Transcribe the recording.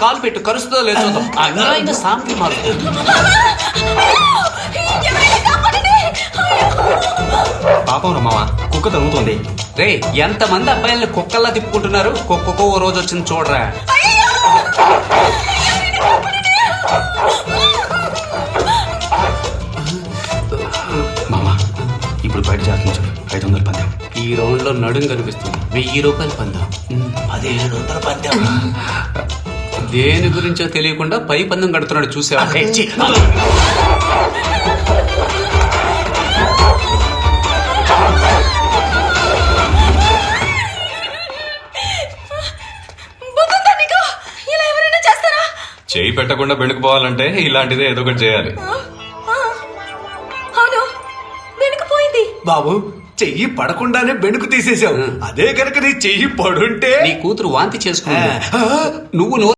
కాలు పెట్టు, కరుస్తుందో లేదు చూద్దాం. అన్యాయంగా సాంతి మారుతుంది. పాపం రా మామ, కుక్క తరుగుతుంది. రే, ఎంతమంది అబ్బాయిల్ని కుక్కల్లా తిప్పుకుంటున్నారు. కుక్కకో ఓ రోజు వచ్చింది చూడరా. మామ ఇప్పుడు బయట జాగ్రత్త. 500 పందెం. ఈ రౌండ్ లో నడుం కనిపిస్తుంది. 1000 రూపాయలు పందాం. 1500 పందెం. దేని గురించో తెలియకుండా పై పందెం కడుతున్నాడు చూసావా? చేయి పెట్టకుండా బెణుకుపోవాలంటే ఇలాంటిదే ఏదో ఒకటి చేయాలి. అవును, వెనుకపోయింది. బాబు, చెయ్యి పడకుండానే బెణుకు తీసేసావు. అదే కనుక నీ చెయ్యి పడుంటే నీ కూతురు వాంతి చేసుకుంది. నువ్వు